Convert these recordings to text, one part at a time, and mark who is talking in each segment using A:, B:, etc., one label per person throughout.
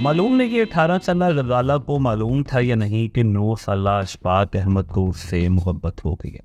A: मालूम नहीं कि 18 साल गजाला को मालूम था या नहीं कि 9 साल अशफाक अहमद को उससे मोहब्बत हो गई है।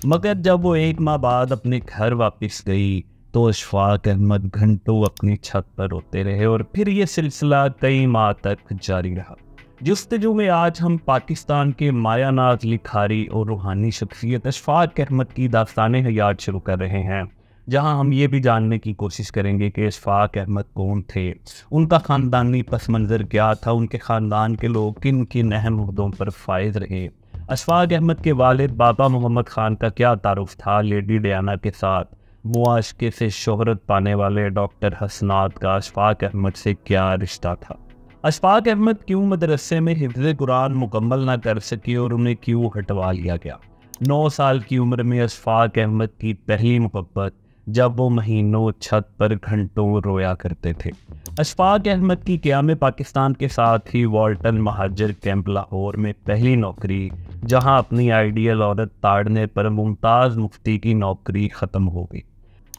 A: मगर जब वो 1 माह बाद अपने घर वापस गई तो अशफाक अहमद घंटों अपनी छत पर रोते रहे और फिर ये सिलसिला कई माह तक जारी रहा। जुस्तजू में आज हम पाकिस्तान के मायानाज लिखारी और रूहानी शख्सियत अशफाक अहमद की दास्तान हयात शुरू कर रहे हैं, जहां हम ये भी जानने की कोशिश करेंगे कि अशफाक अहमद कौन थे, उनका ख़ानदानी पस मंज़र क्या था, उनके ख़ानदान के लोग किन किन अहम ओहदों पर फायज रहे, अशफाक अहमद के वालिद बाबा मोहम्मद ख़ान का क्या तारुफ था लेडी डियाना के साथ, मुआशके से शोहरत पाने वाले डॉक्टर हसनात का अशफाक अहमद से क्या रिश्ता था, अशफाक अहमद क्यों मदरसे में हिफ्ज़ कुरान मुकम्मल ना कर सके और उन्हें क्यों हटवा लिया गया। 9 साल की उम्र में अशफाक अहमद की पहली मोहब्बत, जब वो महीनों छत पर घंटों रोया करते थे। अशफाक अहमद की क़याम पाकिस्तान के साथ ही वाल्टन महाजर कैंप लाहौर में पहली नौकरी, जहां अपनी आइडियल औरत ताड़ने पर मुमताज़ मुफ्ती की नौकरी ख़त्म हो गई।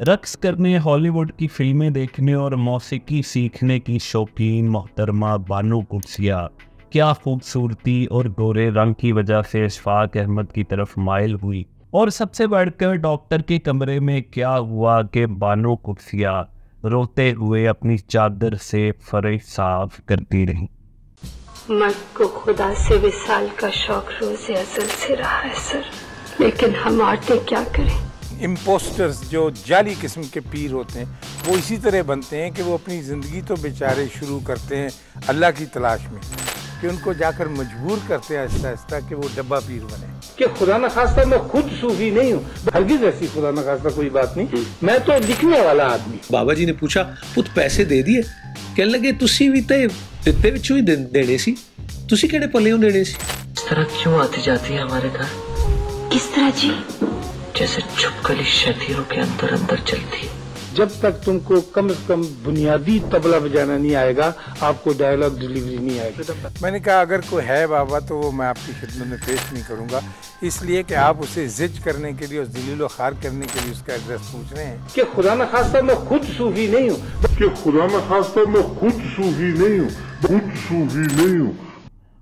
A: रक्स करने, हॉलीवुड की फिल्में देखने और मौसीकी सीखने की शौकीन मोहतरमा बानो कुर्सिया क्या खूबसूरती और गोरे रंग की वजह से अशफाक अहमद की तरफ माइल हुई, और सबसे बढ़कर डॉक्टर के कमरे में क्या हुआ कि बानो कुर्सिया रोते हुए अपनी चादर से फर्श साफ करती रही।
B: मर्द को खुदा से विसाल का शौक रोज़े अज़ल से रहा है सर, लेकिन हम औरतें क्या करें।
C: इम्पोस्टर्स जो जाली किस्म के पीर होते हैं वो इसी तरह बनते हैं कि वो अपनी ज़िंदगी तो बेचारे शुरू करते हैं अल्लाह की तलाश में, कि उनको जाकर मजबूर करते हैं आहिस्ता आहिस्ता कि वो डब्बा पीर बने।
D: कि खुदा न खास्ता मैं खुद सूफी नहीं हूँ, हरगिज़ ऐसी खुदा न खास्ता कोई बात नहीं, मैं तो लिखने वाला आदमी।
E: बाबा जी ने पूछा पुत पैसे दे दिए, कहने लगे तुसी भी ते दिते विचों ही देने सी, तुसी केड़े पल्लेओं देने सी।
F: इस तरह क्यों आती जाती है हमारे घर?
B: किस तरह जी?
F: जैसे छुपकली शतीरों के अंदर अंदर चलती है।
D: जब तक तुमको कम से कम बुनियादी तबला बजाना नहीं आएगा, आपको डायलॉग डिलीवरी नहीं आएगी।
C: मैंने कहा अगर कोई है बाबा तो वो मैं आपकी खिदमत में पेश नहीं करूंगा, इसलिए कि आप उसे जिज करने के लिए और ज़लील ख़ार करने के लिए उसका एड्रेस पूछ रहे हैं।
D: कि खुदा न खास्ता मैं खुद सूफी नहीं हूँ,
G: कि खुदा न खास्ता मैं खुद सूफी नहीं हूँ, खुद सूफी नहीं हूँ।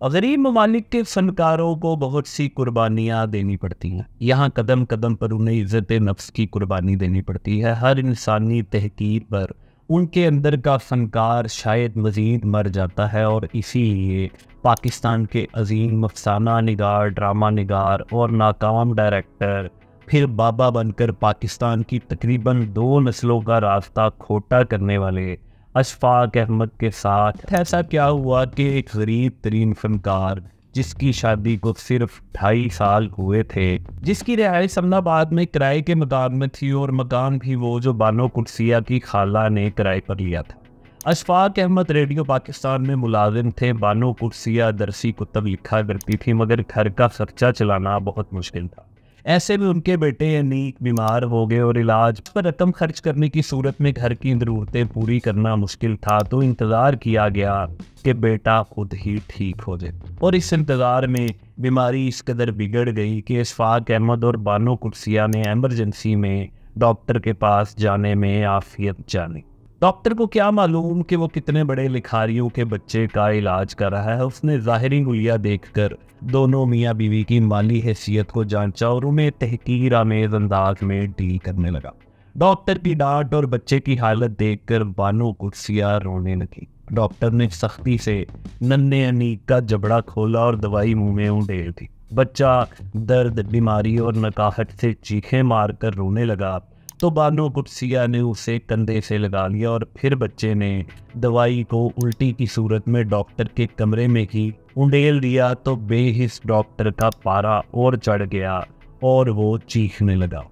A: गरीब ममालिक के फनकारों को बहुत सी कुर्बानियाँ देनी पड़ती हैं। यहाँ कदम कदम पर उन्हें इज़्ज़त नफ्स की कुर्बानी देनी पड़ती है। हर इंसानी तहकीर पर उनके अंदर का फनकार शायद मज़ीद मर जाता है, और इसीलिए पाकिस्तान के अजीम अफसाना निगार, ड्रामा निगार और नाकाम डायरेक्टर फिर बाबा बनकर पाकिस्तान की तकरीबन 2 नस्लों का रास्ता खोटा करने वाले अशफाक अहमद के साथ ऐसा क्या हुआ कि एक गरीब तरीन फनकार, जिसकी शादी को सिर्फ 2.5 साल हुए थे, जिसकी रिहाइश अहमदाबाद में किराए के मकान में थी, और मकान भी वो जो बानो कुर्सिया की खाला ने किराए पर लिया था। अशफाक अहमद रेडियो पाकिस्तान में मुलाजिम थे। बानो कुर्सिया दरसी कुतब लिखा करती थी, मगर घर का खर्चा चलाना बहुत मुश्किल था। ऐसे में उनके बेटे अनीक बीमार हो गए और इलाज पर रकम खर्च करने की सूरत में घर की ज़रूरतें पूरी करना मुश्किल था, तो इंतज़ार किया गया कि बेटा खुद ही ठीक हो जाए। और इस इंतज़ार में बीमारी इस कदर बिगड़ गई कि अशफाक अहमद और बानो कुर्सिया ने एमरजेंसी में डॉक्टर के पास जाने में आफियत जानी। डॉक्टर को क्या मालूम कि वो कितने बड़े लिखारियों के बच्चे का इलाज कर रहा है। उसने ज़ाहिरी हुलिया देखकर दोनों मियाँ बीवी की माली हैसियत को जांचा और उन्हें तहकीर आमेज़ अंदाज में डील करने लगा। डॉक्टर की डांट और बच्चे की हालत देखकर बानो कुर्सिया रोने लगी। डॉक्टर ने सख्ती से नन्हे अनीक का जबड़ा खोला और दवाई मुंह में उंडेल दी। बच्चा दर्द, बीमारी और नकाहट से चीखें मारकर रोने लगा, तो बानो कुर्सिया ने उसे कंधे से लगा लिया और फिर बच्चे ने दवाई को उल्टी की सूरत में डॉक्टर के कमरे में ही उंडेल दिया, तो बेहिस डॉक्टर का पारा और चढ़ गया और वो चीखने लगा।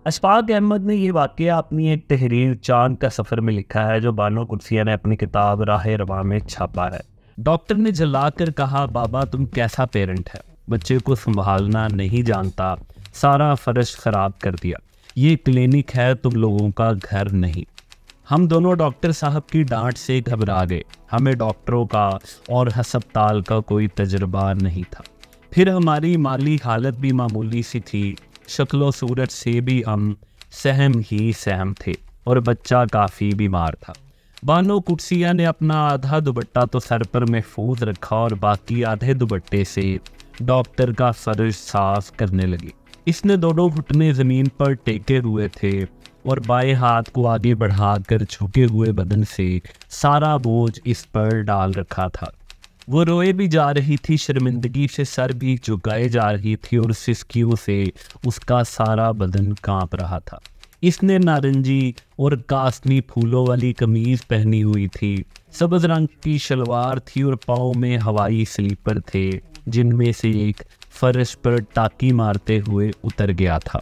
A: अशफाक अहमद ने यह वाक़या अपनी एक तहरीर चांद का सफ़र में लिखा है, जो बानो कुर्सिया ने अपनी किताब राह रवा में छापा है। डॉक्टर ने जलाकर कहा, बाबा तुम कैसा पेरेंट है, बच्चे को संभालना नहीं जानता, सारा फर्श ख़राब कर दिया, ये क्लिनिक है, तुम लोगों का घर नहीं। हम दोनों डॉक्टर साहब की डांट से घबरा गए। हमें डॉक्टरों का और हस्पताल का कोई तजुर्बा नहीं था। फिर हमारी माली हालत भी मामूली सी थी, शक्लो सूरत से भी हम सहम ही सहम थे और बच्चा काफ़ी बीमार था। बानो कुर्सिया ने अपना आधा दुपट्टा तो सर पर महफूज रखा और बाकी आधे दुपट्टे से डॉक्टर का फर्ज साफ करने लगी। इसने दोनों घुटने ज़मीन पर टेके हुए थे और बाएं हाथ को आगे बढ़ाकर झुके हुए बदन से सारा बोझ इस पर डाल रखा था। वो रोए भी जा रही थी, शर्मिंदगी से सर भी झुकाए जा रही थी और सिसकियों से उसका सारा बदन कांप रहा था। इसने नारंगी और कास्मी फूलों वाली कमीज पहनी हुई थी, सब्ज रंग की शलवार थी और पाँव में हवाई स्लीपर थे जिनमें से एक फर्श पर टाकी मारते हुए उतर गया था।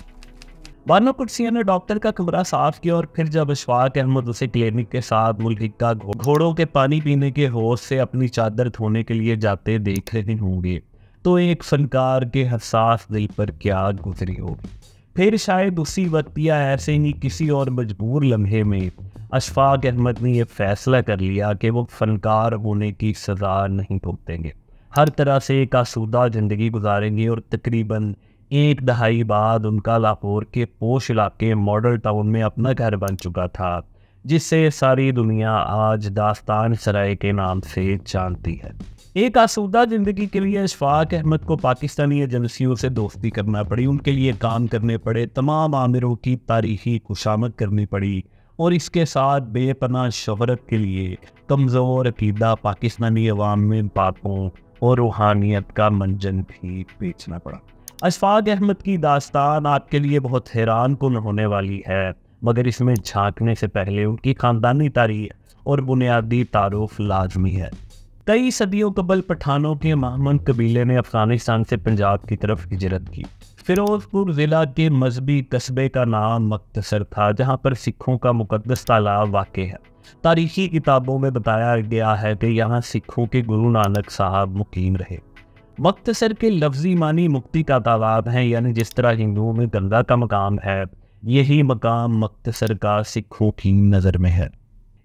A: बानो कुर्सिया ने डॉक्टर का कमरा साफ किया और फिर जब अशफाक अहमद उसे क्लिनिक के साथ मुल्हिका घोड़ों के पानी पीने के होश से अपनी चादर धोने के लिए जाते देख रहे होंगे तो एक फनकार के हसास दिल पर क्या गुजरी होगी। फिर शायद उसी वक्त या ऐसे ही किसी और मजबूर लम्हे में अशफाक अहमद ने यह फैसला कर लिया कि वो फनकार होने की सज़ा नहीं भुगतेंगे, हर तरह से एक आसूदा ज़िंदगी गुजारेंगे। और तकरीबन एक दहाई बाद उनका लाहौर के पोश इलाके मॉडल टाउन में अपना घर बन चुका था, जिससे सारी दुनिया आज दास्तान सराय के नाम से जानती है। एक आसूदा ज़िंदगी के लिए अशफाक अहमद को पाकिस्तानी एजेंसियों से दोस्ती करना पड़ी, उनके लिए काम करने पड़े, तमाम आमिरों की तारीखी खुशामद करनी पड़ी और इसके साथ बेपनाह शोहरत के लिए कमज़ोर अकीदा पाकिस्तानी अवाम में बातों और रूहानियत का मंजन भी बेचना पड़ा। अशफाक अहमद की दास्तान आपके लिए बहुत हैरान कुन होने वाली है, मगर इसमें झांकने से पहले उनकी ख़ानदानी तारीख और बुनियादी तारुफ लाजमी है। कई सदियों कबल पठानों के महमन कबीले ने अफ़गानिस्तान से पंजाब की तरफ हिजरत की। फ़िरोज़पुर ज़िला के मजहबी कस्बे का नाम मख्तसर था, जहाँ पर सिखों का मुक़द्दस तालाब वाक़ है। तारीख़ी किताबों में बताया गया है कि यहाँ सिखों के गुरु नानक साहब मुकीम रहे। मख्तसर के लफ्ज़ी मानी मुक्ति का तालाब है, यानी जिस तरह हिंदुओं में गंगा का मकाम है, यही मकाम मख्तसर का सिखों की नज़र में है।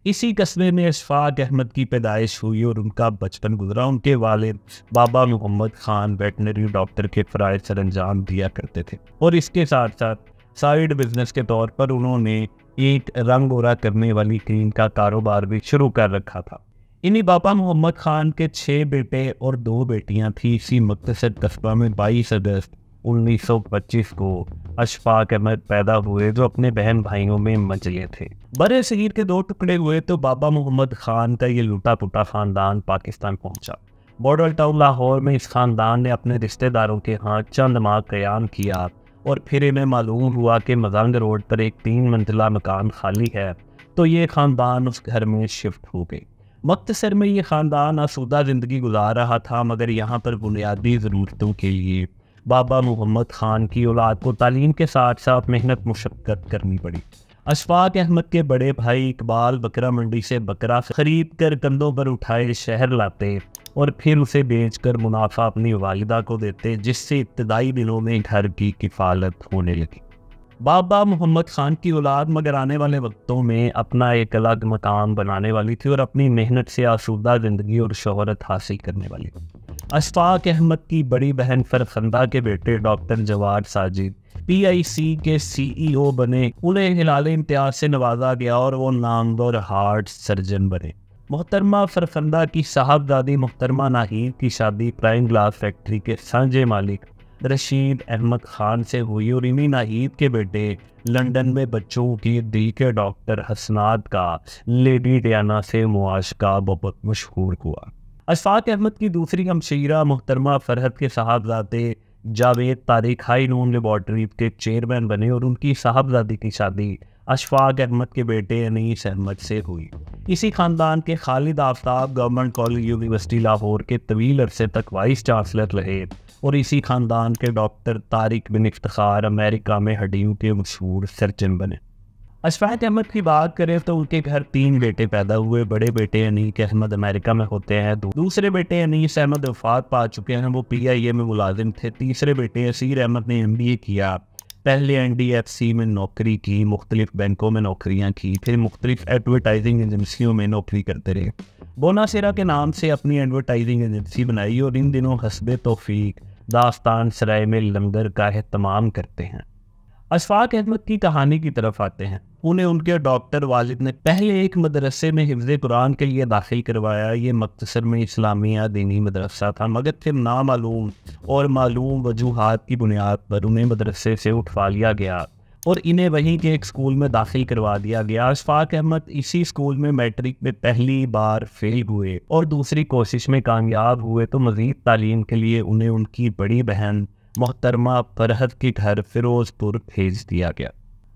A: इसी कस्बे में अशफाक अहमद की पैदाइश हुई और उनका बचपन गुजरा। उनके वालिद बाबा मोहम्मद खान वेटनरी डॉक्टर के फ़राइज़ सर अंजाम दिया करते थे और इसके साथ साथ साइड बिजनेस के तौर पर उन्होंने एक रंग गोरा करने वाली क्रीम का कारोबार भी शुरू कर रखा था। इन्हीं बाबा मोहम्मद खान के 6 बेटे और 2 बेटियां थी। इसी मुख्तसर कस्बा में 22 अगस्त 1925 को अशफाक अहमद पैदा हुए, जो अपने बहन भाइयों में मंझले थे। बड़े शहीर के 2 टुकड़े हुए तो बाबा मोहम्मद खान का ये लूटा पुटा ख़ानदान पाकिस्तान पहुंचा। मॉडल टाउन लाहौर में इस ख़ानदान ने अपने रिश्तेदारों के यहाँ चंद माह क़याम किया और फिर इन्हें मालूम हुआ कि मजंग रोड पर एक 3 मंजिला मकान खाली है, तो ये ख़ानदान उस घर में शिफ्ट हो गई। मख्तसर में ये ख़ानदान आसूदा ज़िंदगी गुजार रहा था, मगर यहाँ पर बुनियादी ज़रूरतों के लिए बाबा मोहम्मद खान की औलाद को तालीम के साथ साथ मेहनत मुशक्क़त करनी पड़ी। अशफाक अहमद के बड़े भाई इकबाल बकरा मंडी से बकरा खरीद कर कंधों पर उठाए शहर लाते और फिर उसे बेचकर मुनाफा अपनी वालिदा को देते, जिससे इब्तदाई दिनों में घर की किफ़ालत होने लगी। बाबा मोहम्मद खान की औलाद मगर आने वाले वक्तों में अपना एक अलग मकाम बनाने वाली थी और अपनी मेहनत से आसूदा ज़िंदगी और शोहरत हासिल करने वाली थी। अशफाक अहमद की बड़ी बहन फरखंदा के बेटे डॉक्टर जवाद साजिद PIC के CEO बने। उन्हें हिलाले इम्तियाज से नवाजा गया और वो नामवर हार्ट सर्जन बने। मोहतरमा फरखंदा की साहबजादी मोहतरमा नाहीद की शादी प्राइम ग्लास फैक्ट्री के सांझे मालिक रशीद अहमद खान से हुई और इन्हीं नाहीद के बेटे लंदन में बच्चों की दिल के डॉक्टर हसनाद का लेडी डियाना से मुआशका बहुत मशहूर हुआ। अशफाक अहमद की दूसरी हमशीरा मोहतरमा फरहत के साहबजादे जावेद तारिक हाई नून लेबॉर्ट्री के चेयरमैन बने और उनकी साहबजादी की शादी अशफाक अहमद के बेटे अनीस अहमद से हुई। इसी ख़ानदान के Khalid Aftab government college university Lahore के तवील अरसे तक वाइस चांसलर रहे और इसी ख़ानदान के डॉक्टर तारिक बिन इफ्तिखार अमेरिका में हड्डियों के मशहूर सर्जन बने। अशफाक अहमद की बात करें तो उनके घर 3 बेटे पैदा हुए। बड़े बेटे अनीक अहमद अमेरिका में होते हैं, दूसरे बेटे अनीस अहमद वफात पा चुके हैं, वो PIA में मुलाजिम थे। तीसरे बेटे असीर अहमद ने MBA किया, पहले NDFC में नौकरी की, मुख्तलिफ बैंकों में नौकरियां की, फिर मुख्तलिफ एडवर्टाइजिंग एजेंसियों में नौकरी करते रहे। बोनासेरा के नाम से अपनी एडवर्टाइजिंग एजेंसी बनाई और इन दिनों हस्बे तौफीक दास्तान सराय में लंगर का एहतमाम करते हैं। अशफाक अहमद की कहानी की तरफ आते हैं। उन्हें उनके डॉक्टर वालिद ने पहले एक मदरसे में हिफ्ज़ कुरान के लिए दाखिल करवाया। ये मख्तसर में इस्लामिया दीनी मदरसा था, मगर फिर नामालूम और मालूम वजूहात की बुनियाद पर उन्हें मदरसे से उठवा लिया गया और इन्हें वहीं के एक स्कूल में दाखिल करवा दिया गया। अशफाक अहमद इसी स्कूल में मैट्रिक में पहली बार फेल हुए और दूसरी कोशिश में कामयाब हुए तो मज़ीद तालीम के लिए उन्हें उनकी बड़ी बहन मोहतरमा फरहत के घर फिरोज़पुर भेज दिया गया।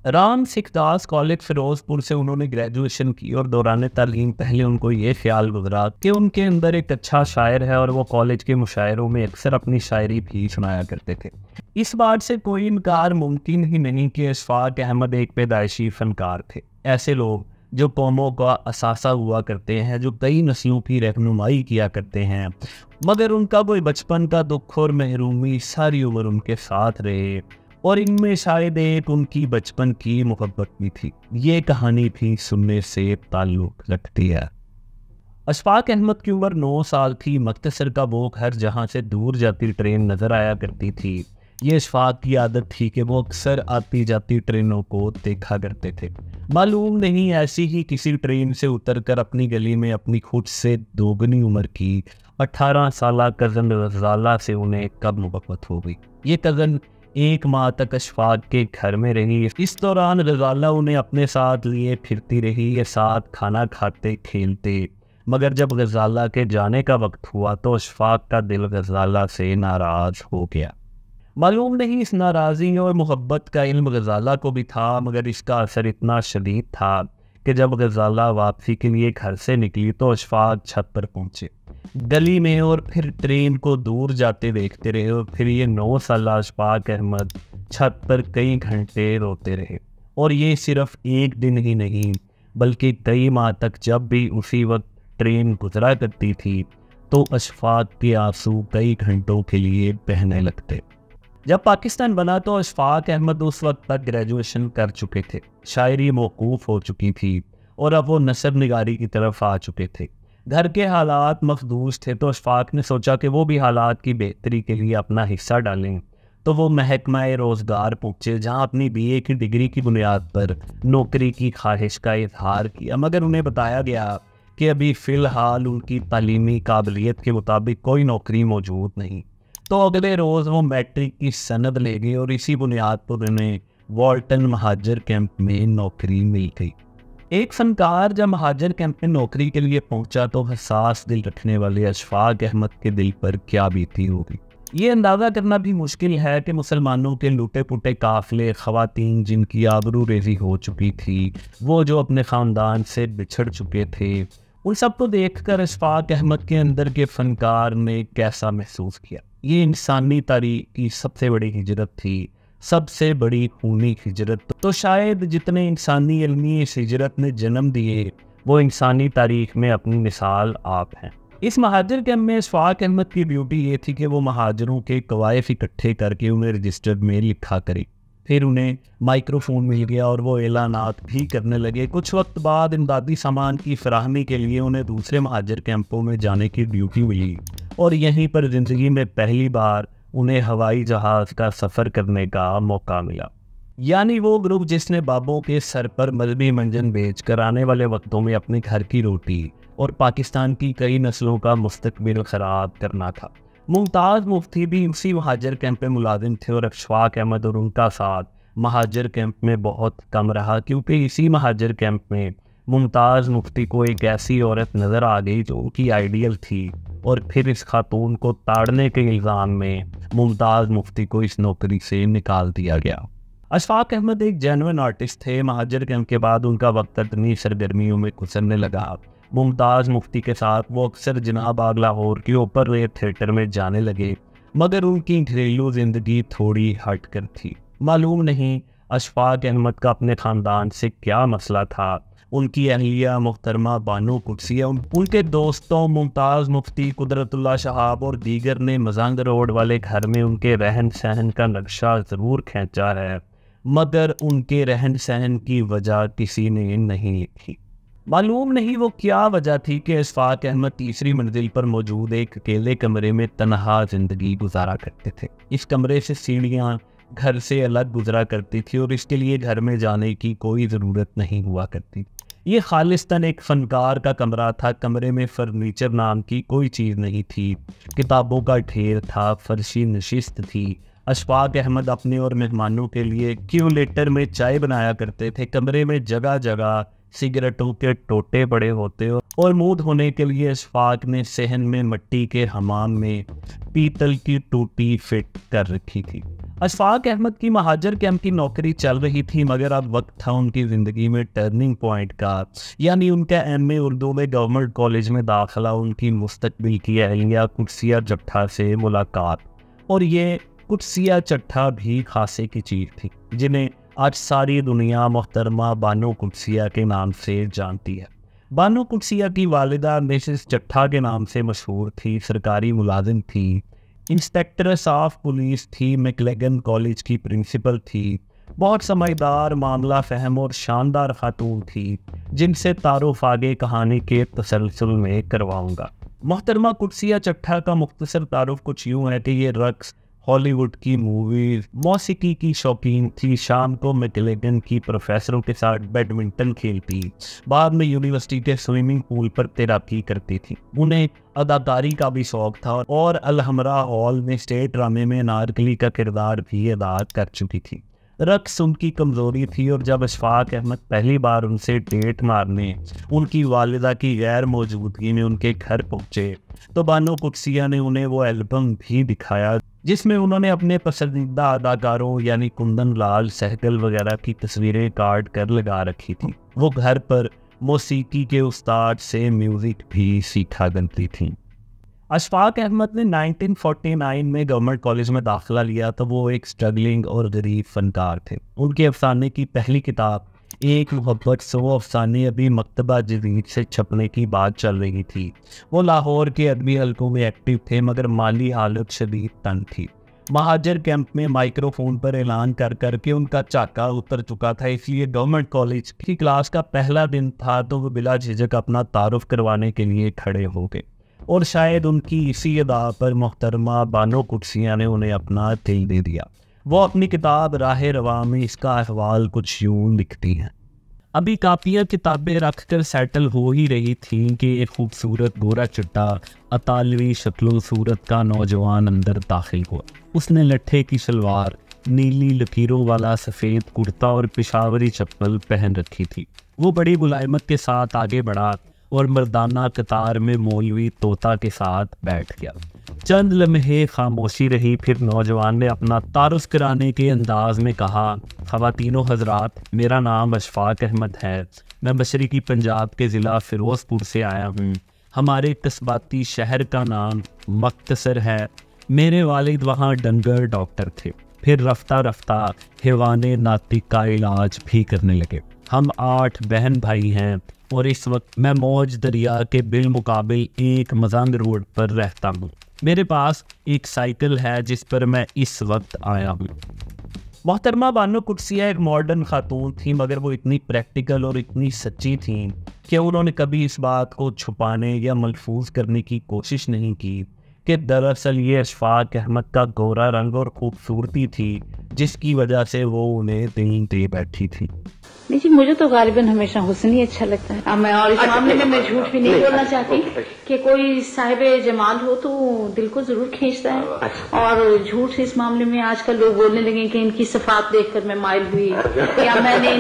A: राम सिकदास कॉलेज फिरोज़पुर से उन्होंने ग्रेजुएशन की और दौरान तालीम पहले उनको ये ख्याल गुजरा कि उनके अंदर एक अच्छा शायर है और वो कॉलेज के मुशायरों में अक्सर अपनी शायरी भी सुनाया करते थे। इस बात से कोई इनकार मुमकिन ही नहीं कि अशफाक अहमद एक पैदाइशी फनकार थे। ऐसे लोग जो कौमों का असासा हुआ करते हैं, जो कई नस्लों की रहनुमाई किया करते हैं, मगर उनका कोई बचपन का दुख और महरूमी सारी उम्र उनके साथ रहे और इनमें शायद एक उनकी बचपन की मोहब्बत भी थी। ये कहानी भी सुनने से ताल्लुक़ रखती है। अशफाक अहमद की उम्र 9 साल थी। मख्तसर का वो घर जहाँ से दूर जाती ट्रेन नज़र आया करती थी, ये अशफाक की आदत थी कि वो अक्सर आती जाती ट्रेनों को देखा करते थे। मालूम नहीं ऐसी ही किसी ट्रेन से उतरकर अपनी गली में अपनी खुद से दोगुनी उम्र की 18 साला कज़न रज़ाला से उन्हें कब मोहब्बत हो गई। ये कज़न 1 माह तक अशफाक के घर में रही। इस दौरान रज़ाला उन्हें अपने साथ लिए फिरती रही, ये साथ खाना खाते खेलते, मगर जब रज़ाला के जाने का वक्त हुआ तो अशफाक का दिल रज़ाला से नाराज़ हो गया। मालूम नहीं इस नाराज़गी और मोहब्बत का इल्म रज़ाला को भी था, मगर इसका असर इतना शदीद था कि जब रज़ाला वापसी के लिए घर से निकली तो अशफाक छत पर पहुँचे। गली में और फिर ट्रेन को दूर जाते देखते रहे और फिर ये 9 साला अशफाक अहमद छत पर कई घंटे रोते रहे। और ये सिर्फ एक दिन ही नहीं बल्कि कई माह तक जब भी उसी वक्त ट्रेन गुजरा करती थी तो अशफाक के आंसू कई घंटों के लिए बहने लगते। जब पाकिस्तान बना तो अशफाक अहमद उस वक्त तक ग्रेजुएशन कर चुके थे, शायरी मौकूफ़ हो चुकी थी और अब वो नसर निगारी की तरफ आ चुके थे। घर के हालात मखदूस थे तो अशफाक ने सोचा कि वो भी हालात की बेहतरी के लिए अपना हिस्सा डालें, तो वो महकमा रोज़गार पहुँचे जहाँ अपनी BA की डिग्री की बुनियाद पर नौकरी की ख्वाहिश का इजहार किया, मगर उन्हें बताया गया कि अभी फ़िलहाल उनकी तालीमी काबिलियत के मुताबिक कोई नौकरी मौजूद नहीं। तो अगले रोज़ वो मैट्रिक की सनद ले गए और इसी बुनियाद पर उन्हें वॉल्टन महाजर कैंप में नौकरी मिल गई। एक फनकार जब महाजर कैंप में नौकरी के लिए पहुंचा तो हसास दिल रखने वाले अशफाक अहमद के दिल पर क्या बीती होगी। ये अंदाज़ा करना भी मुश्किल है कि मुसलमानों के लूटे पुटे काफिले, ख़वातीन जिनकी आबरू रेजी हो चुकी थी, वो जो अपने ख़ानदान से बिछड़ चुके थे, उन सब को देखकर अशफाक अहमद के अंदर के फनकार ने कैसा महसूस किया। ये इंसानी तारीख की सबसे बड़ी हिजरत थी, सबसे बड़ी खूनी हिजरत। तो शायद जितने इंसानी इल्मी इस हिजरत ने जन्म दिए वो इंसानी तारीख में अपनी मिसाल आप हैं। इस महाजर कैंप में अशफाक अहमद की ड्यूटी ये थी कि वो महाजरों के कवायफ इकट्ठे करके उन्हें रजिस्टर में लिखा करे। फिर उन्हें माइक्रोफोन मिल गया और वो ऐलानात भी करने लगे। कुछ वक्त बाद इमदादी सामान की फराहमी के लिए उन्हें दूसरे महाजर कैंपों में जाने की ड्यूटी मिली और यहीं पर ज़िंदगी में पहली बार उन्हें हवाई जहाज़ का सफ़र करने का मौका मिला। यानी वो ग्रुप जिसने बाबों के सर पर मजहबी मंजन बेचकर आने वाले वक्तों में अपने घर की रोटी और पाकिस्तान की कई नस्लों का मुस्तकबिल ख़राब करना था। मुमताज़ मुफ्ती भी उसी महाजर कैंप में मुलाजिम थे और अशफाक अहमद और उनका साथ महाजर कैंप में बहुत कम रहा, क्योंकि इसी महाजर कैंप में मुमताज़ मुफ्ती को एक ऐसी औरत नज़र आ गई जो उनकी आइडियल थी और फिर इस खातून को ताड़ने के इल्ज़ाम में मुमताज़ मुफ्ती को इस नौकरी से निकाल दिया गया। अशफाक अहमद एक जेन्युइन आर्टिस्ट थे। महाजर कैंप के बाद उनका वक्त अपनी सरगर्मियों में गुजरने लगा। मुमताज़ मुफ्ती के साथ वो अक्सर जनाब आग लाहौर के ओपर एयर थिएटर में जाने लगे, मगर उनकी घरेलू ज़िंदगी थोड़ी हट कर थी। मालूम नहीं अशफाक अहमद का अपने ख़ानदान से क्या मसला था। उनकी अहलिया मोहतरमा बानो कुर्सिया, उनके दोस्तों मुमताज़ मुफ्ती, कुदरतुल्लाह शहाब और दीगर ने मजांग रोड वाले घर में उनके रहन सहन का नक्शा ज़रूर खींचा है, मगर उनके रहन सहन की वजह किसी ने नहीं लिखी। मालूम नहीं वो क्या वजह थी कि अशफाक अहमद तीसरी मंजिल पर मौजूद एक अकेले कमरे में तनहा ज़िंदगी गुजारा करते थे। इस कमरे से सीढ़ियाँ घर से अलग गुजरा करती थी और इसके लिए घर में जाने की कोई ज़रूरत नहीं हुआ करती। ये खालिस्तान एक फनकार का कमरा था। कमरे में फर्नीचर नाम की कोई चीज़ नहीं थी। किताबों का ढेर था, फर्शी नशिस्त थी। अशफाक अहमद अपने और मेहमानों के लिए क्यूलेटर में चाय बनाया करते थे। कमरे में जगह जगह सिगरेटों के टोटे पड़े होते और मुंह धोने के लिए अशफाक ने सहन में मिट्टी के हमाम में पीतल की टूटी फिट कर रखी थी। अशफाक अहमद की महाजर कैंप की नौकरी चल रही थी, मगर अब वक्त था उनकी ज़िंदगी में टर्निंग पॉइंट का, यानी उनका एमए उर्दू में गवर्नमेंट कॉलेज में दाखिला, उनकी मुस्तकबिल की अहलिया कुर्सिया चट्ठा से मुलाकात। और ये कुर्सिया चट्ठा भी खासे की चीज़ थी, जिन्हें आज सारी दुनिया मोहतरमा बानो कुर्सिया के नाम से जानती है। बानो कुर्सिया की वालिदा मिसेस चट्ठा के नाम से मशहूर थी, सरकारी मुलाजिम थी, इंस्पेक्टर ऑफ पुलिस थी, मैकलेगन कॉलेज की प्रिंसिपल थी, बहुत समझदार, मामला फहम और शानदार खातून थी, जिनसे तारुफ आगे कहानी के तसलसल में करवाऊंगा। मोहतरमा कुर्सिया चट्ठा का मुख्तसर तारुफ कुछ यूँ है कि ये रक्स, हॉलीवुड की मूवीज़, मौसीकी की शौकीन थी। शाम को मैकलेगन की प्रोफेसरों के साथ बैडमिंटन खेलती, बाद में यूनिवर्सिटी के स्विमिंग पूल पर तैराकी करती थी। उन्हें अदाकारी का भी शौक था और अलहमरा हॉल में स्टेट ड्रामे में अनारकली का किरदार भी अदा कर चुकी थी। रक्स उनकी कमज़ोरी थी और जब अशफाक अहमद पहली बार उनसे डेट मारने उनकी वालिदा की गैर मौजूदगी में उनके घर पहुँचे तो बानो कुर्सिया ने उन्हें वो एल्बम भी दिखाया जिसमें उन्होंने अपने पसंदीदा अदाकारों यानी कुंदन लाल, सहगल वगैरह की तस्वीरें काट कर लगा रखी थी। वो घर पर मौसीकी के उस्ताद से म्यूज़िक भी सीखा करती थी। अशफाक अहमद ने 1949 में गवर्नमेंट कॉलेज में दाखिला लिया तो वो एक स्ट्रगलिंग और गरीब फनकार थे। उनके अफसाने की पहली किताब एक मोहब्बत 100 अफसाने अभी मकतबा जदीद से छपने की बात चल रही थी। वो लाहौर के अदबी हलकों में एक्टिव थे, मगर माली हालत शदीद तंग थी। महाजर कैंप में माइक्रोफोन पर ऐलान कर करके उनका चाका उतर चुका था, इसलिए गवर्नमेंट कॉलेज की क्लास का पहला दिन था तो वो बिला झिझक अपना तारुफ करवाने के लिए खड़े हो गए और शायद उनकी इसी अदा पर मोहतरमा बानो कुर्सिया ने उन्हें अपना दिल दे दिया। वो अपनी किताब राह रवा में इसका अहवाल कुछ यूँ लिखती हैं। अभी कापियाँ किताबें रखकर सेटल हो ही रही थीं कि एक खूबसूरत गोरा चिट्टा अतालवी शक्लो सूरत का नौजवान अंदर दाखिल हुआ। उसने लट्ठे की सलवार, नीली लकीरों वाला सफ़ेद कुर्ता और पेशावरी चप्पल पहन रखी थी। वो बड़ी मुलायमत के साथ आगे बढ़ा और मर्दाना कतार में मौलवी तोता के साथ बैठ गया। चंद लम्हे खामोशी रही, फिर नौजवान ने अपना तारुफ कराने के अंदाज में कहा, ख़वातीनो हजरात, मेरा नाम अशफाक अहमद है। मैं मशरक़ी पंजाब के ज़िला फ़िरोज़पुर से आया हूँ। हमारे कस्बाती शहर का नाम मख्तसर है। मेरे वालिद वहाँ डंगर डॉक्टर थे। फिर रफ्ता रफ्ता हैवाने नातिक का इलाज भी करने लगे। हम 8 बहन भाई हैं और इस वक्त मैं मौज दरिया के बिलमुकाबिल एक मजंग रोड पर रहता हूँ। मेरे पास एक साइकिल है जिस पर मैं इस वक्त आया हूँ। मोहतरमा बानो कुर्सिया एक मॉडर्न खातून थी, मगर वो इतनी प्रैक्टिकल और इतनी सच्ची थी कि उन्होंने कभी इस बात को छुपाने या महफूज करने की कोशिश नहीं की कि दरअसल ये अशफाक अहमद का गोरा रंग और खूबसूरती थी जिसकी वजह से वो उन्हें दिल दे बैठी थी।
H: नहीं जी, मुझे तो गालिबन हमेशा हुस्न ही अच्छा लगता है। मैं और इस मामले में मैं झूठ भी नहीं बोलना चाहती कि कोई साहिबे जमाल हो तो दिल को जरूर खींचता है। और झूठ इस मामले में आजकल लोग बोलने लगे कि इनकी सफात देखकर मैं माइल हुई, या मैंने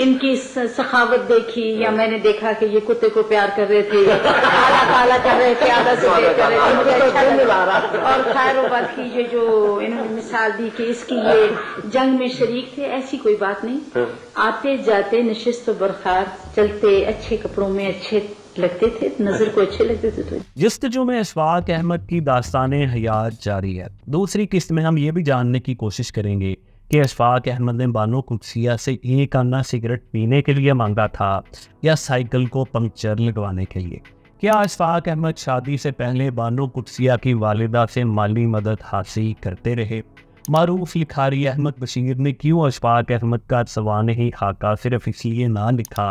H: इनकी सखावत देखी, या मैंने देखा कि ये कुत्ते को प्यार कर रहे थे, काला काला कर रहे थे, आधा सफेद कर रहे थे, मुझे अच्छा लगा। और खैर बात की ये जो इन्होंने मिसाल दी कि इसकी ये जंग में शरीक थे, ऐसी कोई बात नहीं। आते जाते नशिस्त बरखार चलते अच्छे कपड़ों में अच्छे लगते थे, नजर को अच्छे लगते थे। तो
A: जस्तजू में अशफाक अहमद की दास्ताने हयात जारी है। दूसरी किस्त में हम ये भी जानने की कोशिश करेंगे कि अशफाक अहमद ने बानो कुर्सिया से एक आना सिगरेट पीने के लिए मांगा था या साइकिल को पंक्चर लगवाने के लिए। क्या अशफाक अहमद शादी से पहले बानो कुर्सिया की वालिदा से माली मदद हासिल करते रहे? मारूफ लिखारी अहमद बशीर ने क्यों अशफाक अहमद का सवानही खाका सिर्फ इसलिए ना लिखा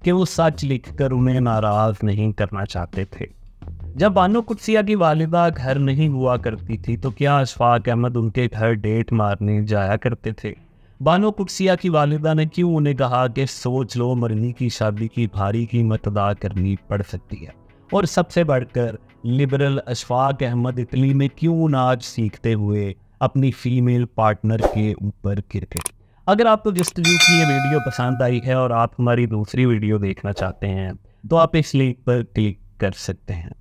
A: कि वो सच लिखकर उन्हें नाराज नहीं करना चाहते थे? जब बानो कुदसिया की वालिदा घर नहीं हुआ करती थी तो क्या अशफाक अहमद उनके घर डेट मारने जाया करते थे? बानो कुदसिया की वालिदा ने क्यों उन्हें कहा कि सोच लो, मरनी की शादी की भारी कीमत अदा करनी पड़ सकती है? और सबसे बढ़कर लिबरल अशफाक अहमद इटली में क्यों नाच सीखते हुए अपनी फीमेल पार्टनर के ऊपर गिर गए? अगर आपको जस्तजू की ये वीडियो पसंद आई है और आप हमारी दूसरी वीडियो देखना चाहते हैं तो आप इस लिंक पर क्लिक कर सकते हैं।